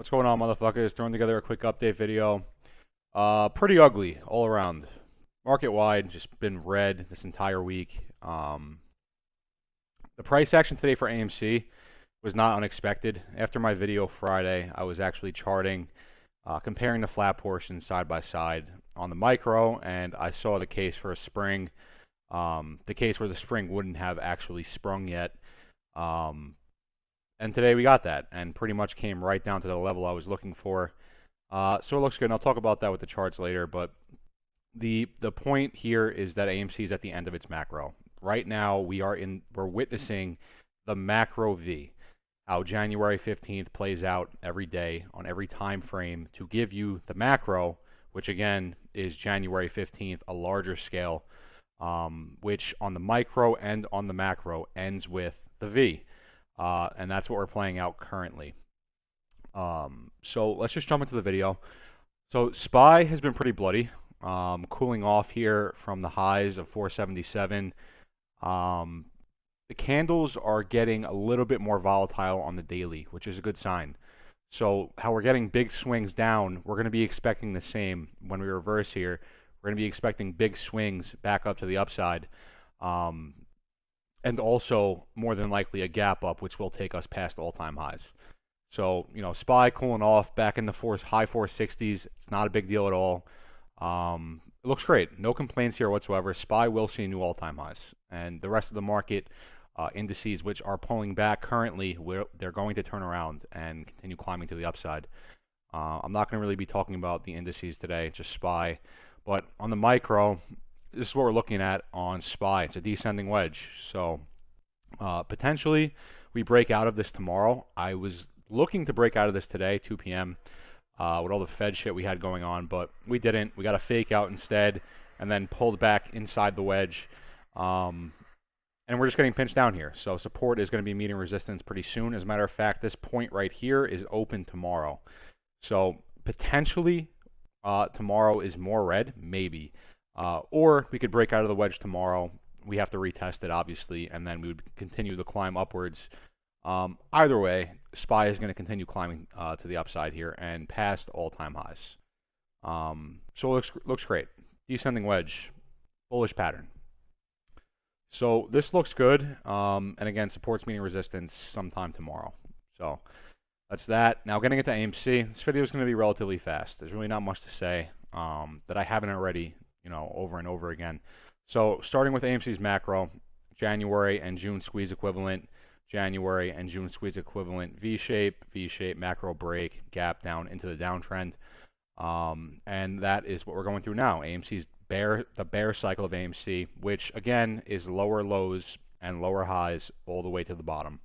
What's going on, motherfuckers? Throwing together a quick update video. Pretty ugly all around. Market wide, just been red this entire week. The price action today for AMC was not unexpected. After my video Friday, I was actually charting, comparing the flat portions side by side on the micro, and I saw the case for a spring, the case where the spring wouldn't have actually sprung yet. And today we got that, and pretty much came right down to the level I was looking for. So it looks good, and I'll talk about that with the charts later, but the point here is that AMC is at the end of its macro. Right now, we're witnessing the macro V, how January 15th plays out every day on every time frame to give you the macro, which again is January 15th, a larger scale, which on the micro and on the macro ends with the V. And that's what we're playing out currently. So let's just jump into the video. So SPY has been pretty bloody, cooling off here from the highs of 477. The candles are getting a little bit more volatile on the daily, which is a good sign. So how we're getting big swings down, we're going to be expecting the same when we reverse here. We're going to be expecting big swings back up to the upside. And also, more than likely, a gap up, which will take us past all-time highs. So, SPY cooling off back in the high 460s. It's not a big deal at all. It looks great. No complaints here whatsoever. SPY will see new all-time highs. And the rest of the market indices, which are pulling back currently, they're going to turn around and continue climbing to the upside. I'm not going to really be talking about the indices today, just SPY. But on the micro, this is what we're looking at on SPY. It's a descending wedge. So potentially we break out of this tomorrow. I was looking to break out of this today, 2 p.m., with all the Fed shit we had going on, but we didn't. We got a fake out instead and then pulled back inside the wedge. And we're just getting pinched down here. So support is going to be meeting resistance pretty soon. As a matter of fact, this point right here is open tomorrow. So potentially tomorrow is more red, maybe. Or we could break out of the wedge tomorrow. We have to retest it, obviously, and then we would continue the climb upwards. Either way, SPY is going to continue climbing to the upside here and past all-time highs. So it looks great. Descending wedge, bullish pattern. So this looks good, and again, supports meeting resistance sometime tomorrow. So that's that. Now getting into AMC, this video is going to be relatively fast. There's really not much to say that I haven't already over and over again. So starting with AMC's macro, January and June squeeze equivalent, January and June squeeze equivalent, V-shape, macro break, gap down into the downtrend. And that is what we're going through now. AMC's the bear cycle of AMC, which again is lower lows and lower highs all the way to the bottom.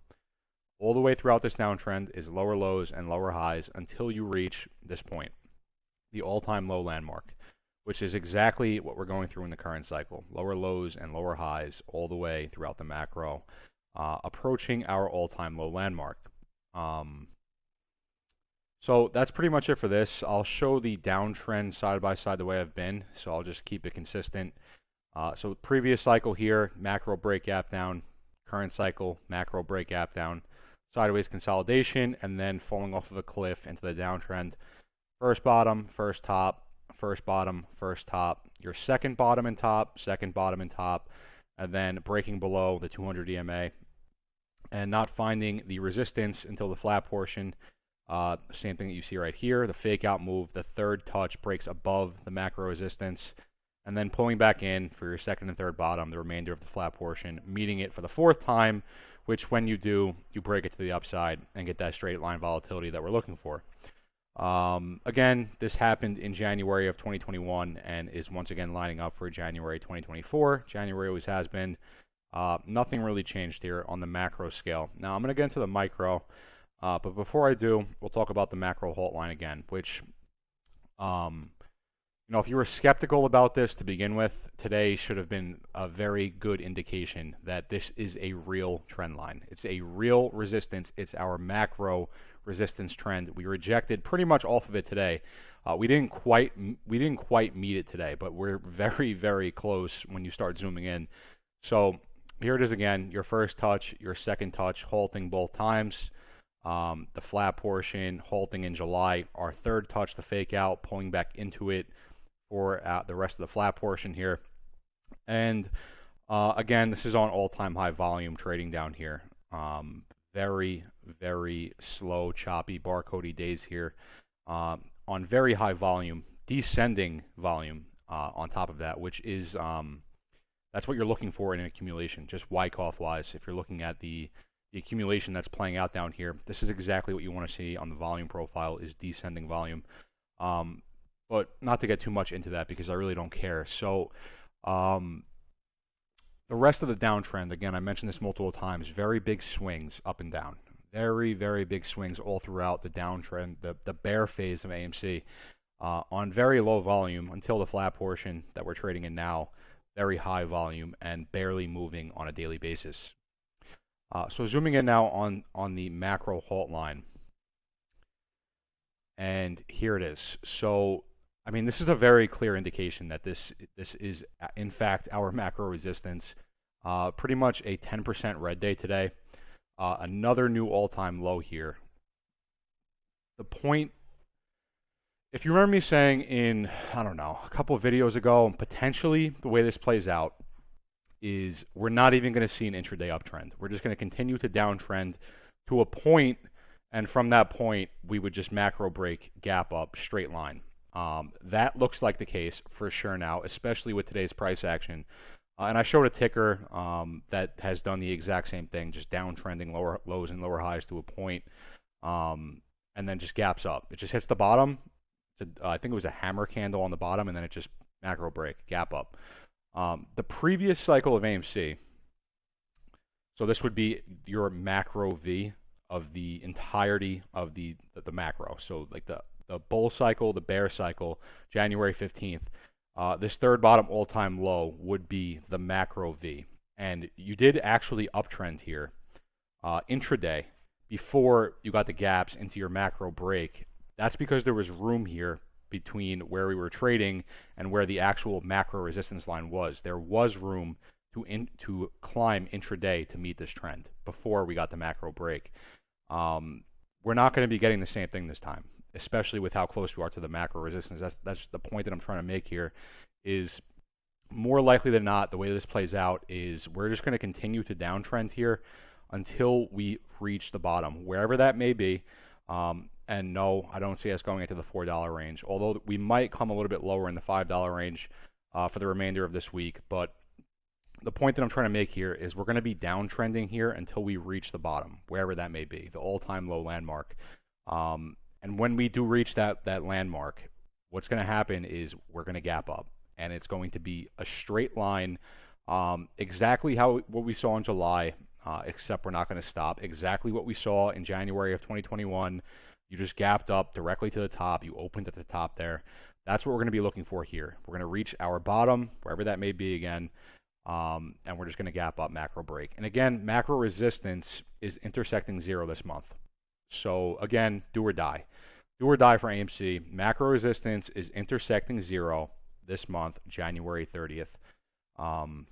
All the way throughout this downtrend is lower lows and lower highs until you reach this point, the all-time low landmark, which is exactly what we're going through in the current cycle. Lower lows and lower highs all the way throughout the macro, approaching our all-time low landmark. So that's pretty much it for this. I'll show the downtrend side by side the way I've been, so I'll just keep it consistent. So previous cycle here, macro break gap down. Current cycle, macro break gap down. Sideways consolidation, and then falling off of a cliff into the downtrend. First bottom, first top. First bottom, first top, your second bottom and top, and then breaking below the 200 EMA and not finding the resistance until the flat portion. Same thing that you see right here, the fake out move, the third touch breaks above the macro resistance, and then pulling back in for your second and third bottom, the remainder of the flat portion, meeting it for the fourth time, which when you do, you break it to the upside and get that straight line volatility that we're looking for. Again, this happened in January of 2021 and is once again lining up for January 2024. January always has been. Nothing really changed here on the macro scale. Now I'm going to get into the micro, but before I do, we'll talk about the macro halt line again, which, if you were skeptical about this to begin with, today should have been a very good indication that this is a real trend line. It's a real resistance. It's our macro resistance trend. We rejected pretty much off of it today. We didn't quite meet it today, but we're very, very close when you start zooming in. So here it is again, your first touch, your second touch, halting both times. The flat portion halting in July. Our third touch, the fake out, pulling back into it for the rest of the flat portion here. And again, this is on all-time high volume trading down here. Very, very slow, choppy, barcodey days here. On very high volume, descending volume on top of that, which is that's what you're looking for in an accumulation, just Wyckoff wise. If you're looking at the accumulation that's playing out down here, this is exactly what you want to see on the volume profile, is descending volume. But not to get too much into that because I really don't care. So the rest of the downtrend, again, I mentioned this multiple times, very big swings up and down. Very, very big swings all throughout the downtrend, the bear phase of AMC. On very low volume until the flat portion that we're trading in now, very high volume and barely moving on a daily basis. So zooming in now on the macro halt line. And here it is. So I mean, this is a very clear indication that this is, in fact, our macro resistance. Pretty much a 10% red day today. Another new all-time low here. The point, if you remember me saying in, I don't know, a couple of videos ago, potentially the way this plays out is we're not even going to see an intraday uptrend. We're just going to continue to downtrend to a point, and from that point, we would just macro break, gap up, straight line. That looks like the case for sure now, especially with today's price action. And I showed a ticker that has done the exact same thing, just downtrending lower lows and lower highs to a point, and then just gaps up. It just hits the bottom. I think it was a hammer candle on the bottom, and then it just macro break, gap up. The previous cycle of AMC, so this would be your macro V of the entirety of the macro. So like the bull cycle, the bear cycle, January 15th, this third bottom all-time low would be the macro V. And you did actually uptrend here intraday before you got the gaps into your macro break. That's because there was room here between where we were trading and where the actual macro resistance line was. There was room to climb intraday to meet this trend before we got the macro break. We're not going to be getting the same thing this time, especially with how close we are to the macro resistance. That's the point that I'm trying to make here, is more likely than not, the way this plays out is we're just going to continue to downtrend here until we reach the bottom, wherever that may be. And no, I don't see us going into the $4 range, although we might come a little bit lower in the $5 range for the remainder of this week. But the point that I'm trying to make here is we're going to be downtrending here until we reach the bottom, wherever that may be, the all-time low landmark. And when we do reach that landmark, what's going to happen is we're going to gap up, and it's going to be a straight line, exactly what we saw in July, except we're not going to stop. Exactly what we saw in January of 2021. You just gapped up directly to the top. You opened at the top there. That's what we're going to be looking for here. We're going to reach our bottom, wherever that may be again, and we're just going to gap up, macro break. And again, macro resistance is intersecting zero this month. So again, do or die. Do or die for AMC. Macro resistance is intersecting zero this month, January 30th. And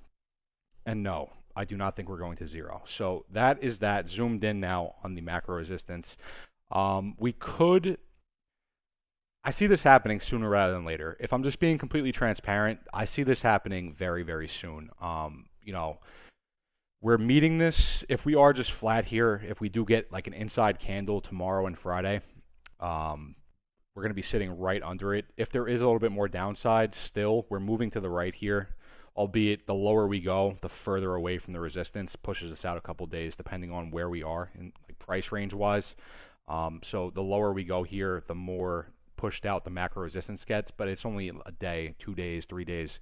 no, I do not think we're going to zero. So that is that. Zoomed in now on the macro resistance. I see this happening sooner rather than later. If I'm just being completely transparent, I see this happening very, very soon. We're meeting this. If we are just flat here, if we do get like an inside candle tomorrow and Friday, we're going to be sitting right under it. If there is a little bit more downside, still, we're moving to the right here, albeit the lower we go, the further away from the resistance, pushes us out a couple days, depending on where we are in like price range wise. So the lower we go here, the more pushed out the macro resistance gets, but it's only a day, 2 days, 3 days.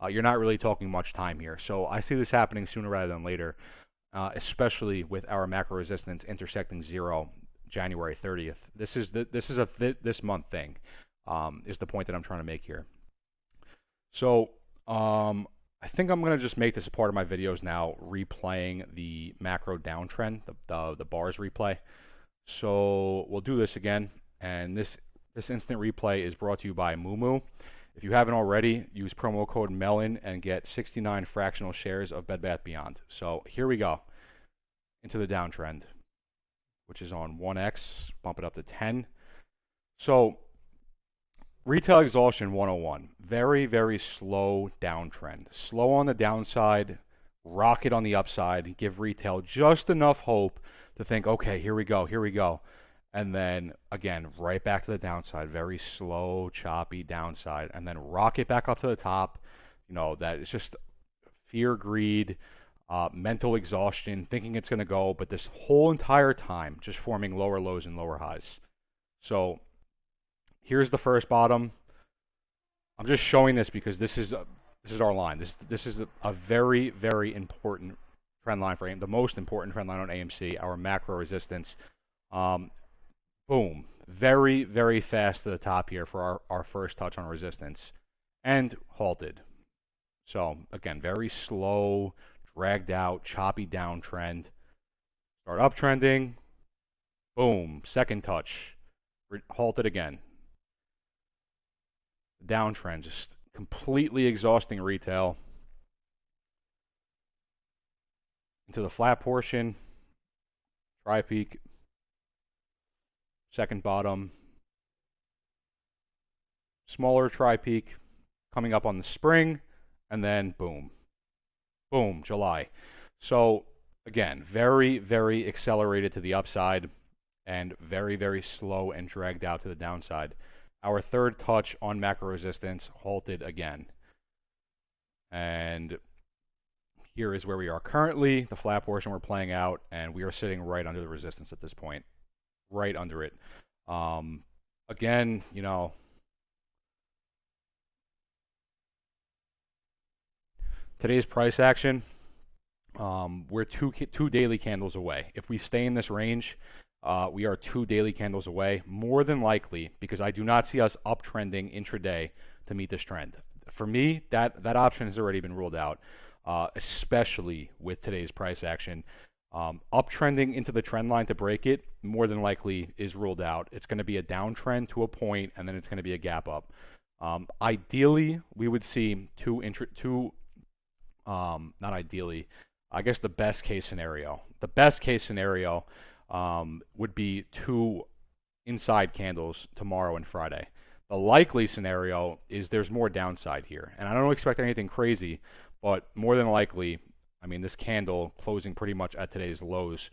You're not really talking much time here. So I see this happening sooner rather than later, especially with our macro resistance intersecting zero January 30th. This is a this month thing, is the point that I'm trying to make here. So I think I'm going to just make this a part of my videos now, replaying the macro downtrend, the bars replay. So we'll do this again, and this instant replay is brought to you by Moomoo. If you haven't already, use promo code MELON and get 69 fractional shares of Bed Bath Beyond. So here we go into the downtrend. which is on 1x, bump it up to 10. So retail exhaustion 101, very, very slow downtrend. Slow on the downside, rocket on the upside, give retail just enough hope to think, okay, here we go, here we go. And then again, right back to the downside, very slow, choppy downside, and then rocket back up to the top. You know, that is just fear, greed, mental exhaustion, thinking it's going to go, but this whole entire time just forming lower lows and lower highs. So here's the first bottom. I'm just showing this because this is our line. This is a very, very important trend line for the most important trend line on AMC, our macro resistance. Boom, very, very fast to the top here for our first touch on resistance, and halted. So again, very slow, dragged out, choppy downtrend. Start uptrending. Boom, second touch, halted again. Downtrend, just completely exhausting retail. Into the flat portion, tri-peak, second bottom, smaller tri-peak, coming up on the spring, and then boom, boom, July. So again, very, very accelerated to the upside and very, very slow and dragged out to the downside. Our third touch on macro resistance halted again. And here is where we are currently, the flat portion we're playing out, and we are sitting right under the resistance at this point. Right under it. Again, you know, today's price action, we're two daily candles away. If we stay in this range, we are 2 daily candles away, more than likely, because I do not see us uptrending intraday to meet this trend. For me, that option has already been ruled out, especially with today's price action. Uptrending into the trend line to break it, more than likely, is ruled out. It's going to be a downtrend to a point, and then it's going to be a gap up. Ideally, we would see not ideally, I guess the best case scenario. The best case scenario would be 2 inside candles tomorrow and Friday. The likely scenario is there's more downside here. And I don't expect anything crazy, but more than likely, I mean, this candle closing pretty much at today's lows,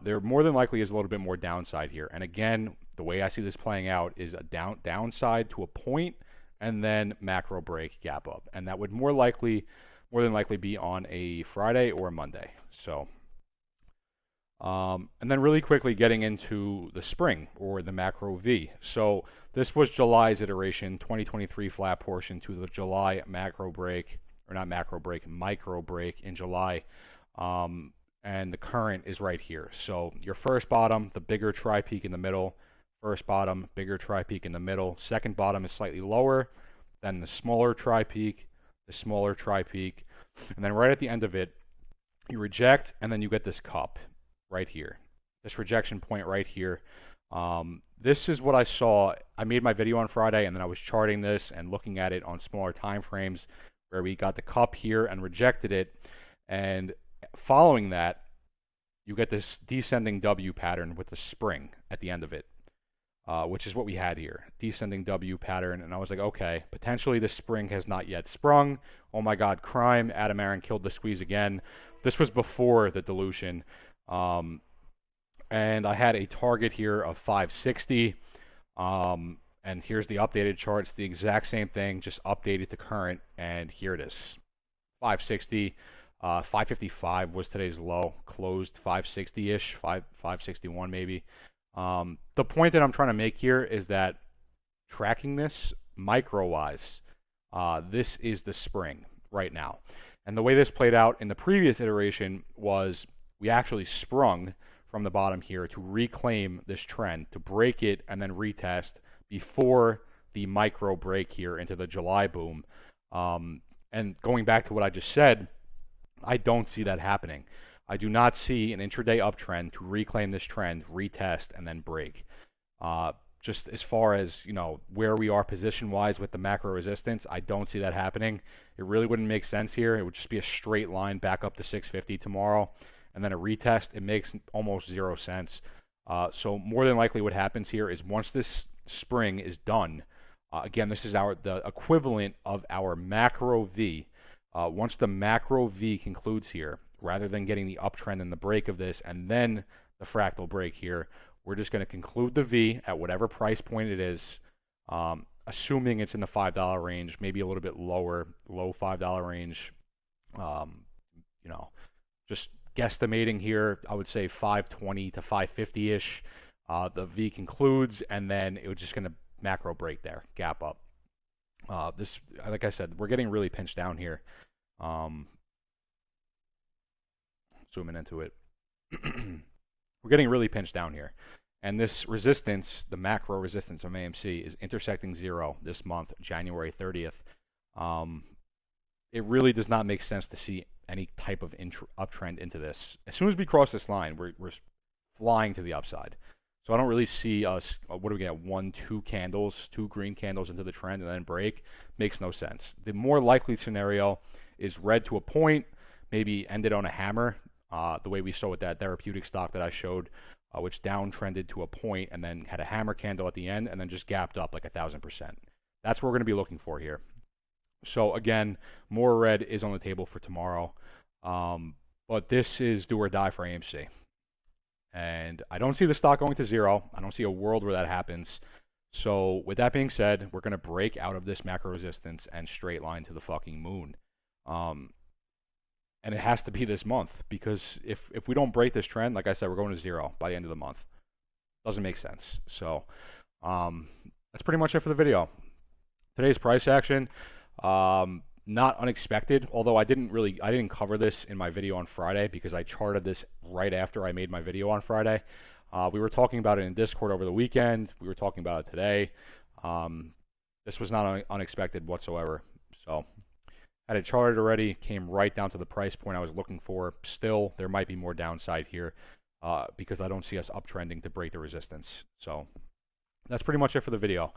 there more than likely is a little bit more downside here. And again, the way I see this playing out is a downside to a point and then macro break, gap up. And that would more than likely be on a Friday or a Monday. So, and then really quickly getting into the spring or the macro V. So this was July's iteration, 2023 flat portion to the July macro break, or not macro break, micro break in July. And the current is right here. So your first bottom, the bigger tri-peak in the middle. First bottom, bigger tri-peak in the middle. Second bottom is slightly lower than the smaller tri-peak, and then right at the end of it, you reject, and then you get this cup right here, this rejection point right here. This is what I saw. I made my video on Friday, and then I was charting this and looking at it on smaller time frames, where we got the cup here and rejected it, and following that, you get this descending W pattern with the spring at the end of it. Which is what we had here, descending W pattern, and I was like, okay, potentially the spring has not yet sprung. Oh my God, crime! Adam Aaron killed the squeeze again. This was before the dilution, and I had a target here of 560, and here's the updated chart. It's the exact same thing, just updated to current, and here it is, 560. 555 was today's low, closed 560-ish, 561 maybe. The point that I'm trying to make here is that tracking this micro-wise, this is the spring right now. And the way this played out in the previous iteration was we actually sprung from the bottom here to reclaim this trend, to break it and then retest before the micro break here into the July boom. And going back to what I just said, I don't see that happening. I do not see an intraday uptrend to reclaim this trend, retest, and then break. Just as far as, you know, where we are position-wise with the macro resistance, I don't see that happening. It really wouldn't make sense here. It would just be a straight line back up to 650 tomorrow, and then a retest. It makes almost zero sense. So more than likely what happens here is once this spring is done, again, this is the equivalent of our macro V. Once the macro V concludes here, rather than getting the uptrend and the break of this and then the fractal break here, we're just going to conclude the V at whatever price point it is, assuming it's in the $5 range, maybe a little bit lower, low $5 range. You know, just guesstimating here, I would say 520 to 550-ish. The V concludes, and then it was just going to macro break there, gap up. This, like I said, we're getting really pinched down here. Zooming into it. We're getting really pinched down here. And this resistance, the macro resistance of AMC, is intersecting 0 this month, January 30th. It really does not make sense to see any type of uptrend into this. As soon as we cross this line, we're flying to the upside. So I don't really see us, what do we get, 1, 2 candles, 2 green candles into the trend and then break. Makes no sense. The more likely scenario is red to a point, maybe ended on a hammer, the way we saw with that therapeutic stock that I showed, which downtrended to a point and then had a hammer candle at the end and then just gapped up like 1,000%. That's what we're going to be looking for here. So again, more red is on the table for tomorrow, but this is do or die for AMC. And I don't see the stock going to 0. I don't see a world where that happens. So with that being said, we're going to break out of this macro resistance and straight line to the fucking moon. And it has to be this month, because if we don't break this trend, like I said, we're going to 0 by the end of the month. Doesn't make sense. So that's pretty much it for the video. Today's price action, not unexpected, although I didn't cover this in my video on Friday because I charted this right after I made my video on Friday. We were talking about it in Discord over the weekend. We were talking about it today. This was not unexpected whatsoever. So had it charted already, came right down to the price point I was looking for. Still, there might be more downside here because I don't see us uptrending to break the resistance. So that's pretty much it for the video.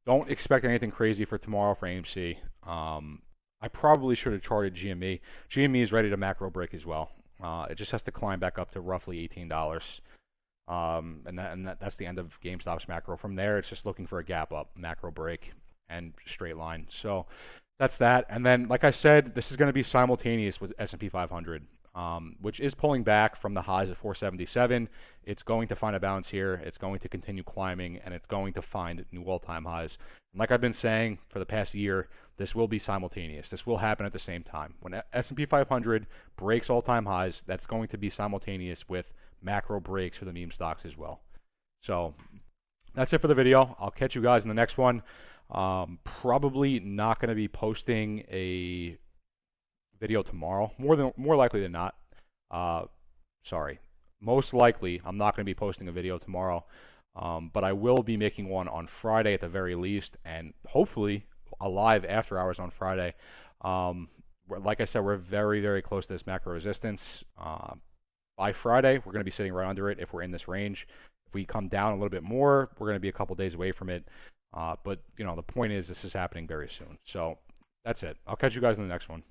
Don't expect anything crazy for tomorrow for AMC. I probably should have charted GME. GME is ready to macro break as well. It just has to climb back up to roughly $18. And that's the end of GameStop's macro. From there, it's just looking for a gap up, macro break, and straight line. So that's that. And then, like I said, this is going to be simultaneous with S&P 500, which is pulling back from the highs of 477. It's going to find a bounce here. It's going to continue climbing, and it's going to find new all-time highs. And like I've been saying for the past year, this will be simultaneous. This will happen at the same time. When S&P 500 breaks all-time highs, that's going to be simultaneous with macro breaks for the meme stocks as well. So that's it for the video. I'll catch you guys in the next one. Probably not going to be posting a video tomorrow. More likely than not. Most likely I'm not going to be posting a video tomorrow. But I will be making one on Friday at the very least, and hopefully a live after hours on Friday. Like I said, we're very, very close to this macro resistance. By Friday, we're going to be sitting right under it if we're in this range. If we come down a little bit more, we're going to be a couple days away from it. But, you know, the point is this is happening very soon. So that's it. I'll catch you guys in the next one.